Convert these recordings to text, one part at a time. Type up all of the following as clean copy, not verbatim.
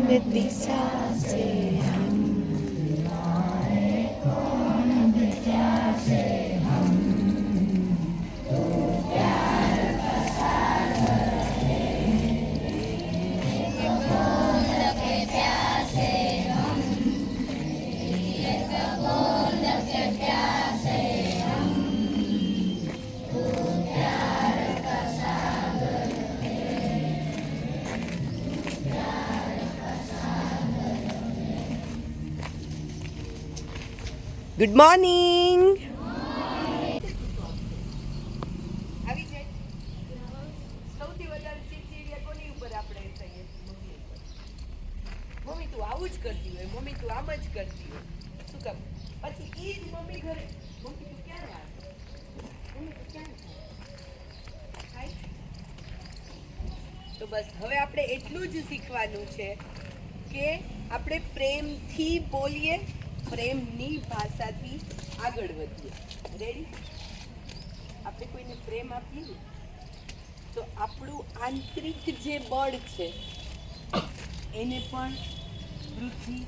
दिशा से हम good morning. આવી જાય. સૌથી વધારે ચીડચીડિયા કોની ઉપર આપણે થઈએ? મમ્મી ઉપર. મમ્મી તું આવું જ કરતી હોય, મમ્મી તું આમ જ કરતી હોય. શું કામ? પછી એ જ મમ્મી ઘરે મમ્મી તું ક્યારે આવે? મમ્મી તું ક્યારે આવે? તો બસ હવે આપણે એટલું જ શીખવાનું છે કે આપણે પ્રેમથી બોલીએ, પ્રેમની ભાષાથી આગળ વધીએ. રેડી? આપણે કોઈને પ્રેમ આપીએ તો આપણું આંતરિક જે બળ છે એને પણ વૃદ્ધિ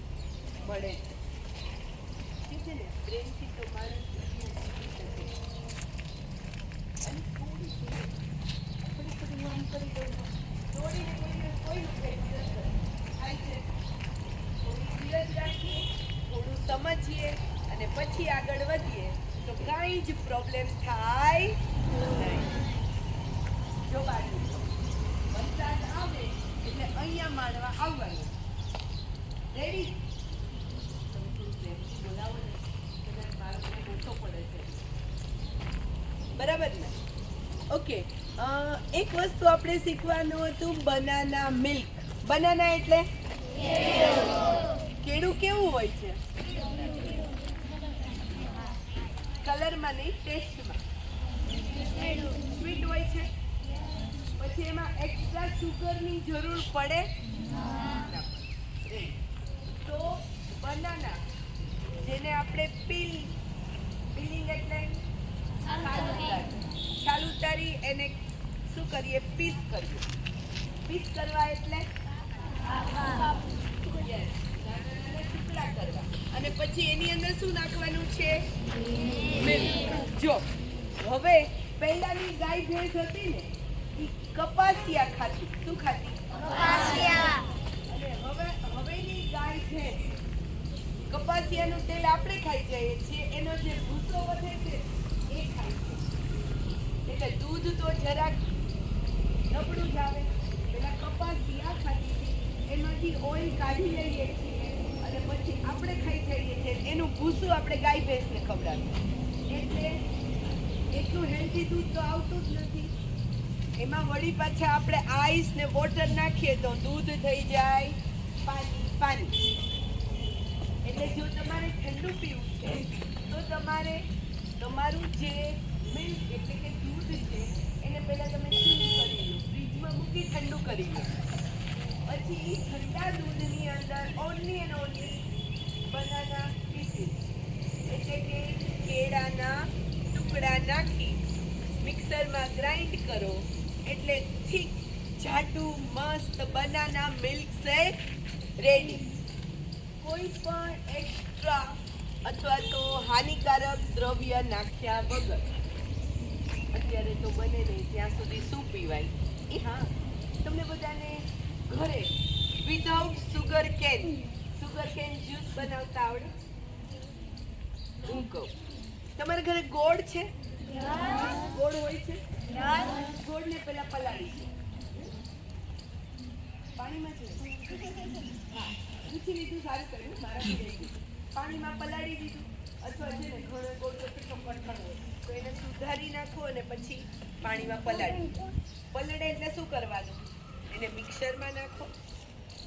મળે છે. ઠીક છે ને? પ્રેમથી તો માણસ સમજીએ અને પછી આગળ વધીએ તો કાંઈ જ પ્રોબ્લેમ થાય નહીં. જો બાજુ વરસાદ આવે એટલે અહીંયા માણવા આવવાનું. રેડી? બોલાવો ને કદાચ બાળકને ઓછો પડે છે. બરાબર ને? ઓકે. એક વસ્તુ આપણે શીખવાનું હતું, બનાના મિલ્ક. બનાના એટલે કેળું કેવું હોય છે? કલરમાં નહીં, ટેસ્ટમાં સ્વીટ હોય છે. પછી એમાં એક્સ્ટ્રા સુગરની જરૂર પડે તો બનાના જેને આપણે પીલિંગ એટલે છાલ ઉતારી એને શું કરીએ? પીસ કરીએ. પીસ કરવા એટલે ટુકડા કરવા. અને પછી એની અંદર શું નાખવાનું છે? મિલ્ક. જો હવે પહેલાની ગાય ભેંસ હતી ને એ કપાસિયા ખાતી. શું ખાતી? કપાસિયા. અને હવેની ગાય ભેંસ કપાસિયાનું તેલ આપણે ખાઈ જઈએ છીએ, એનો જે ભૂસો વધે છે એ ખાય છે. એટલે દૂધ તો જરાક નબળું જ આવે. પેલા કપાસિયા ખાતી હતી, એમાંથી ઓઇલ કાઢી લઈએ છીએ અને પછી આપણે ખાઈ જઈએ છીએ. એનું ભૂસું આપણે ગાય ભેંસને ખવડાવીએ. એટલે એટલું હેલ્ધી દૂધ તો આવતું જ નથી. એમાં વળી પાછા આપણે આઈસ ને વોટર નાખીએ તો દૂધ થઈ જાય પાણી. એટલે જો તમારે ઠંડુ પીવું છે તો તમારે તમારું જે મિલ્ક એટલે કે દૂધ છે એને પહેલાં તમે ચીલ કરી લો, ફ્રીજમાં મૂકી ઠંડુ કરી લો. પછી ઠંડા દૂધની અંદર only and only banana pieces એટલે કે કેળાના ટુકડા નાખી મિક્સરમાં ગ્રાઇન્ડ કરો એટલે થીક જાડું મસ્ત બનાના મિલ્ક શેક રેડી. કોઈ પણ એક્સ્ટ્રા અથવા તો હાનિકારક દ્રવ્ય નાખ્યા વગર. અત્યારે તો બને નહીં ત્યાં સુધી શું પીવાય? એ હા, તમને બધાને ઘરે વિધાઉટ સુગર કેન જ્યુસ બનાવતા આવડે? હું કહું, તમારા ઘરે ગોળ છે? ગોળ હોય છે? ગોળને પહેલા પલાળી દો. પાણીમાં છે? હા, પૂછી લીધું, સારું કર્યું. મારાથી રહી ગયું. પાણીમાં પલાળી દીધું. અથવા છે ને ઘણો ગોળ તો કેટલો કઠણ હોય તો એને સુધારી નાખો અને પછી પાણીમાં પલાળી. પલળે એટલે શું કરવાનું? એને મિક્સરમાં નાખો.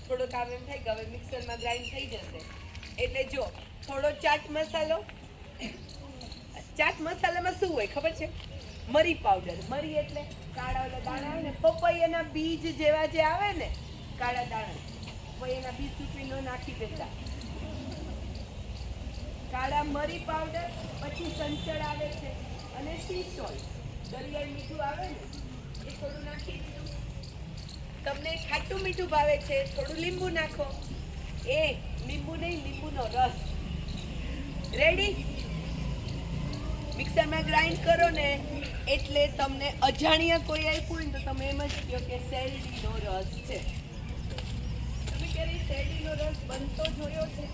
થોડોક આમ એમ થાય કે હવે મિક્સરમાં ગ્રાઇન્ડ થઈ જશે એટલે જો થોડો ચાટ મસાલામાં શું હોય ખબર છે? મરી પાવડર. મરી એટલે કાળા ઓલા દાણા આવે ને, પપૈયાના બીજ જેવા જે આવે ને કાળા દાણા, પપૈયાના બીજ સૂકવી ન નાખી દેતા. કાળા મરી પાવડર, પછી સંચળ આવે છે અને સી સોલ્ટ, દરિયાઈ મીઠું આવે ને એ થોડું નાખી દીધું. તમને ખાટું મીઠું ભાવે છે, થોડું લીંબુ નાખો. એ લીંબુ નહીં, લીંબુનો રસ. રેડી? મિક્સરમાં ગ્રાઇન્ડ કરો ને એટલે તમને અજાણ્યા કોઈ આપ્યું હોય ને તો તમે એમ જ કહો કે શેરડીનો રસ છે. તમે ક્યારેય શેરડીનો રસ બનતો જોયો છે?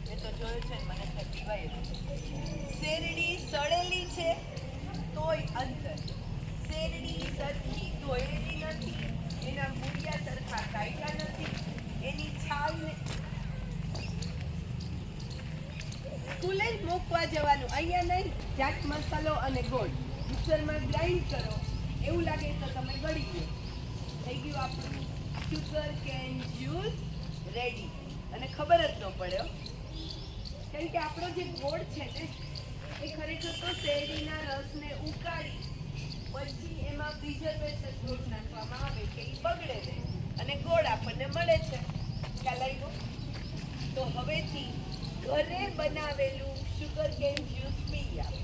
મેં તો જોયો છે, મને તો પીવાય. શેરડી સડેલી છે તોય અંદર, શેરડી સરખી ધોયેલી નથી, એના મૂળિયા સરખા કાઢ્યા નથી, એની છાલને સ્કૂલે જ મૂકવા જવાનું, અહીંયા નહીં. ચાટ મસાલો અને ગોળ મિક્સરમાં ગ્રાઇન્ડ કરો, એવું લાગે તો તમે ગળી લો. થઈ ગયું આપણું સુગર કેન જ્યુસ રેડી. અને ખબર જ ન પડ્યો કેમ કે આપણો જે ગોળ છે ને એ ખરેખર તો શેરડીના રસને ઉકાળી પછી એમાં પ્રિઝર્વેશન ગોળ નાખવામાં આવે કે એ બગડે નહીં અને ગોળ આપણને મળે છે. ખ્યાલ આવ્યો? તો હવેથી ઘરે બનાવેલું સુગર કેન જ્યુસ પી આવો.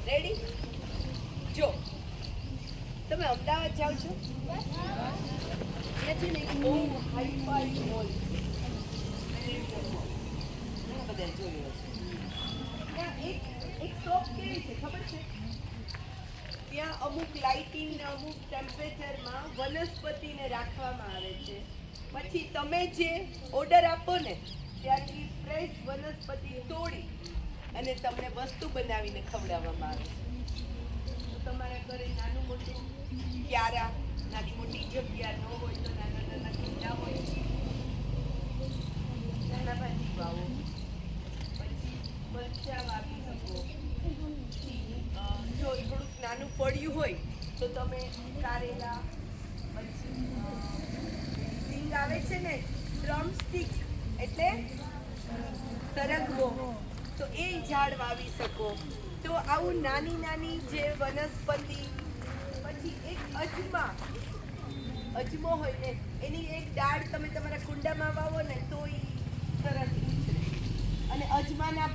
રેડી? જો તમે અમદાવાદ જાઓ છો, ત્યાં છે ને એક બહુ હાઈફાઈ મોલ બધા જોયું હશે. ત્યાં એક શોપ કેવી છે ખબર છે? ત્યાં અમુક લાઇટિંગ ને અમુક ટેમ્પરેચરમાં વનસ્પતિને રાખવામાં આવે છે. પછી તમે જે ઓર્ડર આપો ને ત્યાંથી ફ્રેશ વનસ્પતિ તોડી અને તમને વસ્તુ બનાવીને ખવડાવવામાં આવે છે. તો તમારા ઘરે નાનું મોટું ક્યારા, નાની મોટી જગ્યા ન હોય તો નાના નાના કુંડા હોય, નાના ભાજી વાવો, પછી મરચાં વાવી શકો. જો થોડુંક નાનું ફળિયું હોય તો તમે કારેલા, પછી સિંગ આવે છે ને ડ્રમસ્ટિક એટલે સરગવો, તો એ ઝાડ વાવી શકો. તો આવું નાની નાની જે વનસ્પતિ, પછી એક અજમો હોય ને એની એક ડાળ તમે તમારા કુંડામાં વાવો ને તો એ સરસ ઉછરે. અને અજમાના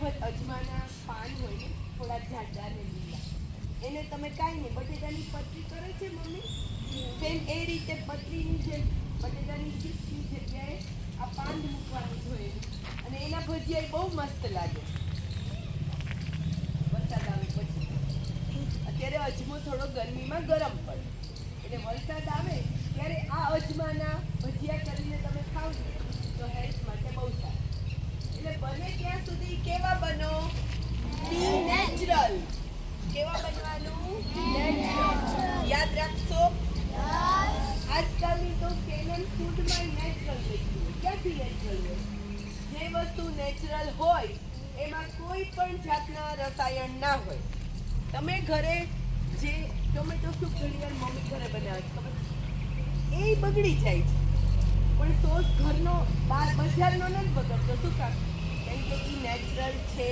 પાન હોય ને થોડા જાડા ને લીલા, એને તમે કાંઈ નહીં, બટેટાની પતરી કરે છે મમ્મી સેમ એ રીતે પતરીની જેમ બટેટાની ચીપ્સની જગ્યાએ આ પાન મૂકવાનું જોઈએ અને એના ભજીયા બહુ મસ્ત લાગે. વરસાદ આવે પછી અત્યારે અજમો થોડો ગરમીમાં ગરમ પડે એટલે વરસાદ આવે ત્યારે આ અજમાના ભજીયા કરીને તમે ખાવજો તો હેલ્થ માટે બહુ સારું. એટલે બને ત્યાં સુધી કેવા બનો? નેચરલ. કેવા બનવાનું? નેચરલ. યાદ રાખશો. આજકાલની તો કેનન ફૂડમાં નેચરલ થઈ ગયું. ક્યાંથી નેચરલ હોય? જે વસ્તુ નેચરલ હોય એમાં કોઈ પણ જાતના રસાયણ ના હોય. તમે ઘરે જે ટોમેટો સૂપ ઘણી વાર મમ્મી ઘરે બનાવે છે ખબર, એ બગડી જાય છે, પણ સોસ ઘરનો બજારનો નથી બગડતો. શું કામ? કેમ કે એ નેચરલ છે,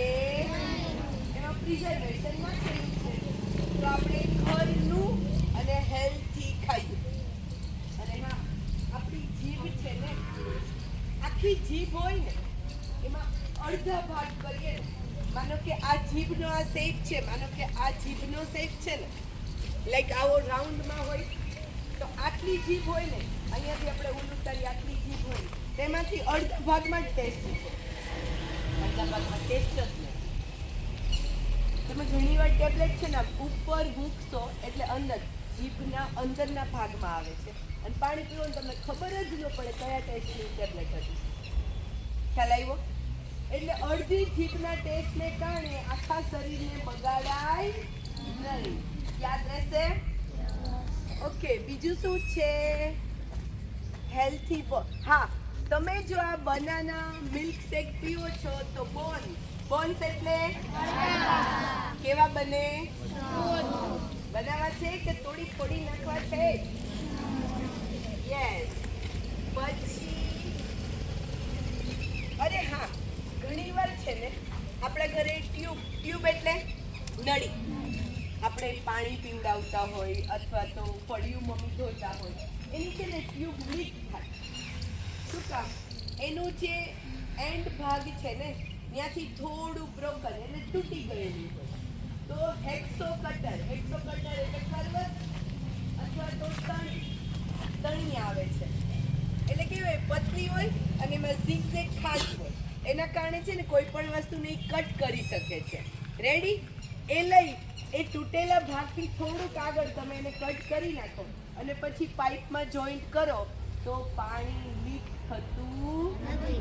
એમાં પ્રિઝર્વેશન નાખેલું છે. તો આપણે ઘરનું અને હેલ્થી ખાઈએ. અને હા, આપણી જીભ છે ને, આખી જીભ હોય ને એમાં અડધા ભાગ કરીએ ને, માનો કે આ જીભનો આ શેપ છે, માનો કે આ જીભનો શેપ છે ને લાઈક આવો રાઉન્ડમાં હોય તો આટલી જીભ હોય ને, અહીંયાથી આપણે ઉલટાની આટલી જીભ હોય તેમાંથી અડધા ભાગમાં જ ટેસ્ટ છે, અડધા ભાગમાં ટેસ્ટ જ નહીં. તમે ઘણી વાર ટેબ્લેટ છે ને ઉપર મૂકશો એટલે અંદર જીભના અંદરના ભાગમાં આવે છે અને પાણી પીવો ને તમને ખબર જ ન પડે કયા ટેસ્ટની ટેબ્લેટ હતી. ખ્યાલ આવ્યો? એટલે અડધી જીભના ટેસ્ટને કારણે આખા શરીરને બગાડાય નહીં. યાદ રહેશે? ઓકે, બીજું શું છે? હેલ્થી. હા, તમે જો આ બનાના મિલ્ક શેક પીવો છો તો બોન્સ એટલે કેવા બને? બનાવવા છે કે થોડી ફોડી નાખવા છે? યસ. પછી અરે હા, ઘણી વાર છે ને આપણા ઘરે ટ્યુબ એટલે નળી, આપણે પાણી પીવડાવતા હોય અથવા તો ફળિયું મમ્મી ધોતા હોય એની છે ને ટ્યુબ લીક થાય. શું કામ? એનું જે એન્ડ ભાગ છે ને ત્યાંથી થોડું બ્રોકન એટલે તૂટી ગયેલું હોય. તો હેક્સો કટર એટલે કરવત અથવા તો તણી આવે છે. એટલે કેવું હોય, પતલી હોય અને એમાં ઝીગઝેગ ખાસ હોય. એના કારણે છે ને કોઈ પણ વસ્તુને કટ કરી શકે છે. રેડી? એ લઈ એ તૂટેલા ભાગથી થોડુંક આગળ તમે એને કટ કરી નાખો અને પછી પાઇપમાં જોઈન્ટ કરો તો પાણી લીક થતું નથી.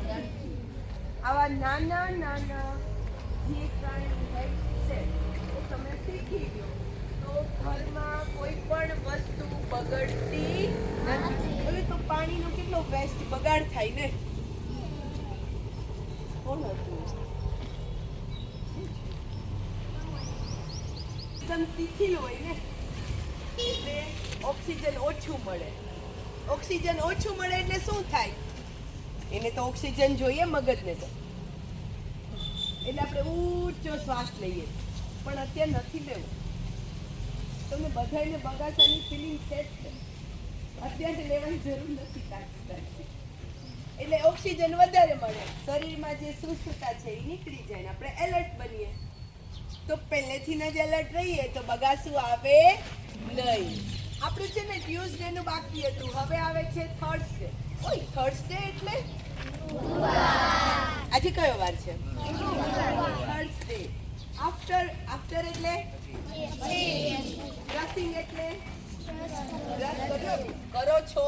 આવા નાના નાના જે કાંઈ હેક્સ છે એ તમે શીખી લો તો ઘરમાં કોઈ પણ વસ્તુ બગડતી નથી. હવે તો પાણીનો કેટલો વેસ્ટ બગાડ થાય ને. કોણ હતું? એકદમ શીખેલું હોય ને એટલે ઓક્સિજન ઓછું મળે. ઓક્સિજન ઓછું મળે એટલે શું થાય? એને તો ઓક્સિજન જોઈએ મગજને તો, એટલે આપણે ઊંચો શ્વાસ લઈએ પણ અત્યારે નથી લેવું. તમને બધાને બગાસાની ફિલિંગ છે જ છે, અત્યારે લેવાની જરૂર નથી કાંઈ. એટલે ઓક્સિજન વધારે મળે, શરીરમાં જે સુસ્તતા છે એ નીકળી જાય ને આપણે એલર્ટ બનીએ. તો પહેલેથી જ એલર્ટ રહીએ તો બગાસું આવે નહીં. આપણે છે ને ટ્યુઝડે નું બાકી હતું, હવે આવે છે થર્સડે. ઓય, થર્સડે એટલે આજે કયો વાર છે? થર્સડે. આફ્ટર એટલે બ્રશિંગ એટલે બ્રશ કરો છો?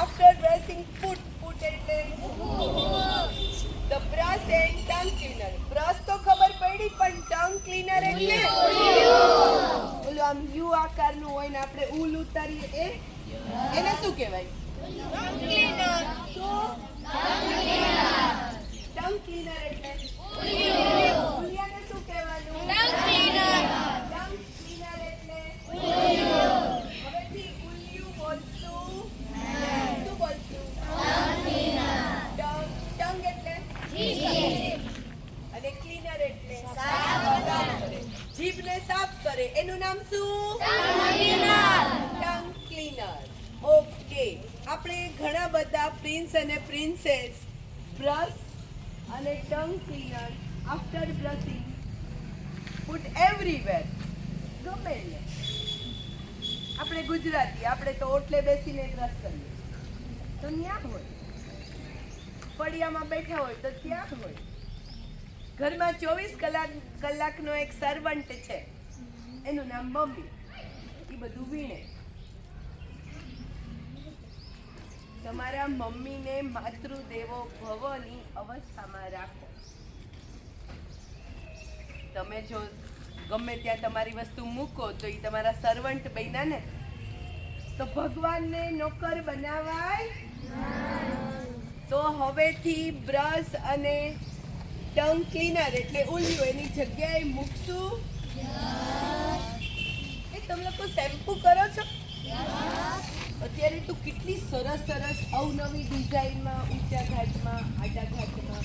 આફ્ટર બ્રશિંગ ફૂટ એટલે the brush and tongue cleaner. Brush તો ખબર પડી પણ ટંગ ક્લીનર એટલે ઓલું આમ યુ આકારનું હોય ને આપણે ઉલ ઉતારીએ એને શું કહેવાય? Tongue cleaner. ટંગ ક્લીનર એટલે ઉલિયાને શું કહેવાનું? Tongue cleaner. ટંગ ક્લીનર એટલે હવેથી ઉલિયું બોલશું. શું બોલશું? ટંગ એટલે અને ક્લીનર એટલે સાફ કરે, જીભને સાફ કરે. એનું નામ શું? Tongue cleaner. ઓકે, આપણે ઘણા બધા પ્રિન્સ અને પ્રિન્સેસ બ્રશ અને tongue cleaner after brushing put everywhere. ગમે ને આપણે ગુજરાતી, આપણે તો ઓટલે બેસીને બ્રશ કરીએ તો ત્યાં હોય, ફળિયામાં બેઠા હોય તો ત્યાં હોય. ઘરમાં 24 કલાકનો એક સર્વન્ટ છે, એનું નામ મમ્મી. એ બધું વીણે. તમારા મમ્મીને માતૃદેવો ભવની અવસ્થામાં રાખો. તમે જો ગમે ત્યાં તમારી વસ્તુ મૂકો તો એ તમારા સર્વન્ટ બન્યા ને, તો ભગવાનને નોકર બનાવાય. તો હવેથી બ્રશ અને ટંગ ક્લીનર એટલે ઉલિયું એની જગ્યાએ મૂકશું. એ તમે લોકો શેમ્પુ કરો છો? અત્યારે તો કેટલી સરસ સરસ અવનવી ડિઝાઇનમાં, ઊંચા ઘાટમાં, આડા ઘાટમાં,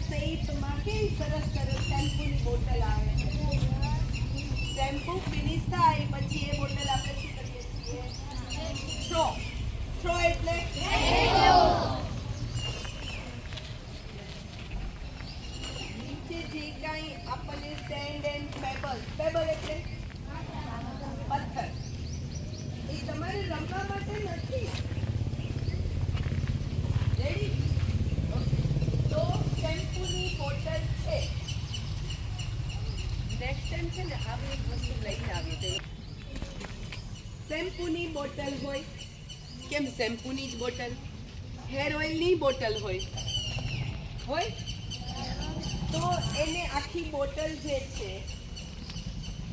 શેપમાં કેવી સરસ સરસ શેમ્પૂની બોટલ આવે છે. શેમ્પુ ફિનિશ થાય પછી એ બોટલ આપણે શું કરીએ છીએ? થ્રો. થ્રો એટલે નીચે જે કાંઈ આપણને સેન્ડ એન્ડ પેબલ. પેબલ એટલે પથ્થર. એ તમારે રમવા માટે નથી. રેડી? તો શેમ્પૂની બોટલ છે. નેક્સ્ટ ટાઈમ છે ને આવી એક વસ્તુ લઈને આવીએ. શેમ્પૂની બોટલ હોય. કેમ શેમ્પૂની જ બોટલ? હેર ઓઇલની બોટલ હોય. તો એને આખી બોટલ જે છે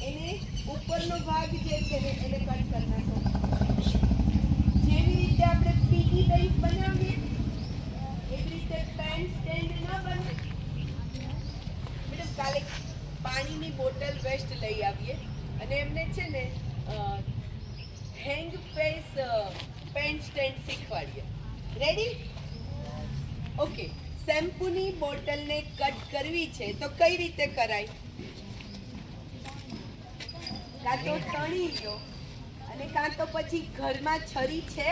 એને ઉપરનો ભાગ જે છે ને એને કટ કરી નાખો. જેવી રીતે આપણે પીગી બેંક બનાવીએ એવી રીતે પેન સ્ટેન્ડ ના બને. મેડમ કાલે પાણીની બોટલ વેસ્ટ લઈ આવીએ અને એમને છે ને હેંગ ફેસ પેન સ્ટેન્ડ શીખવાડીએ. રેડી? ઓકે. શેમ્પૂની બોટલને કટ કરવી છે તો કઈ રીતે કરાય? કાં તો તણી લો અને કાં તો પછી ઘરમાં છરી છે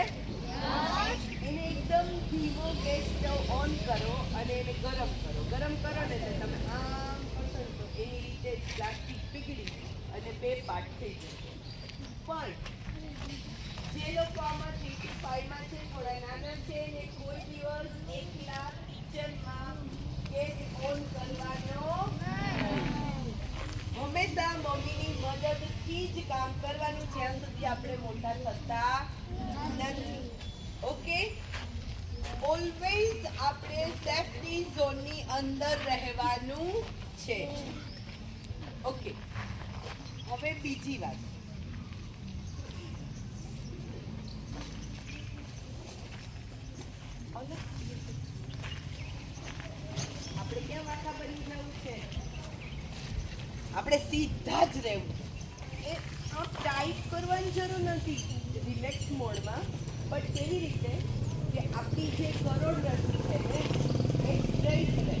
એને એકદમ ધીમો ગેસ સ્ટવ ઓન કરો અને એને ગરમ કરો. ગરમ કરો ને તો તમે આમ કરશો તો એ રીતે પ્લાસ્ટિક પીગળી અને બે પાર્ટ થઈ જશે. પણ જે લોકો આમાં 3 થી 5 માં છે, થોડા નાના છે ને કોઈ દિવસ એકલા કિચનમાં ગેસ ઓન કરવાનો હંમેશા મમ્મીની મદદથી જ કામ કરવાનું જ્યાં સુધી આપણે મોટા થતા નથી. ઓકે, ઓલવેઝ આપણે સેફટી ઝોનની અંદર રહેવાનું છે. ઓકે, હવે બીજી વાત, આપણે ક્યાં વાંકા બની જવું છે? આપણે સીધા જ રહેવું. એ ટાઈપ કરવાની જરૂર નથી, રિલેક્સ મોડમાં. બટ કેવી રીતે કે આપણી જે કરોડરજ્જુ છે ને એ સ્ટ્રેટ રહે.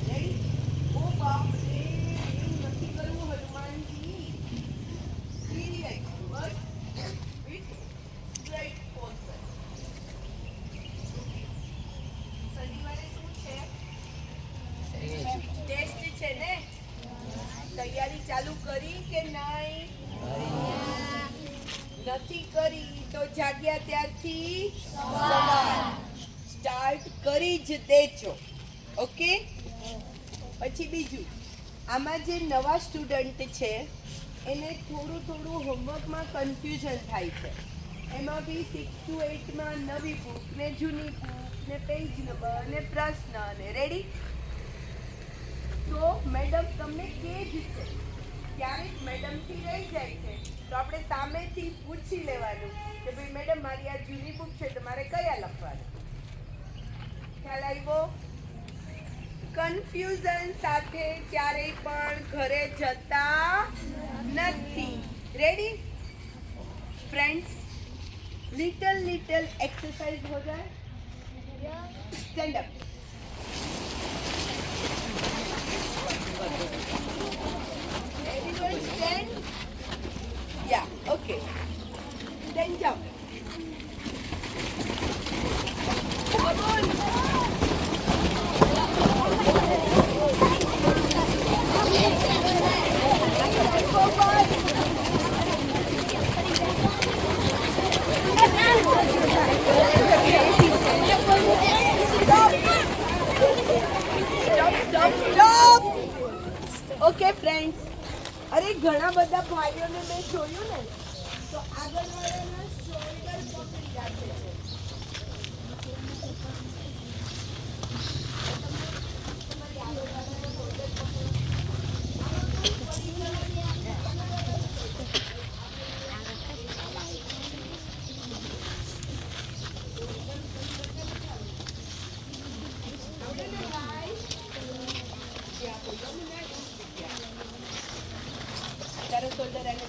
રાઈટ? ઓ બાપ રે, એવું નથી કરવું Hanumanji. Relax but with straight posture. શનિવારે શું છે? ટેસ્ટ છે ને? તૈયારી ચાલુ કરી કે નહીં? નથી કરી તો જાગ્યા ત્યારથી સ્ટાર્ટ કરી જ દેજો. ઓકે, પછી બીજું, આમાં જે નવા સ્ટુડન્ટ છે એને થોડું હોમવર્કમાં કન્ફ્યુઝન થાય છે. એમાં બી 6 to 8 માં નવી બુક ને જૂની બુક ને પેજ નંબર ને પ્રશ્ન ને રેડી. તો મેડમ તમને કે જ છે, ક્યારેક મેડમથી રહી જાય છે તો આપણે સામેથી પૂછી લેવાનું કે ભાઈ મેડમ મારી આ જૂની બુક છે તો મારે કયા લખવાનું. ખ્યાલ આવ્યો? કન્ફ્યુઝન સાથે ક્યારેય પણ ઘરે જતા નથી. Ready friends? लिटिल एक्सरसाइज हो जाए. Stand up. Everyone stand. Yeah, okay. Then jump. Come on. Stop. Okay friends. અરે ઘણા બધા ભાઈઓને મેં જોયું ને તો આગળવાળાના શોલ્ડર પકડી રાખે છે. તારો શોલ્ડર એને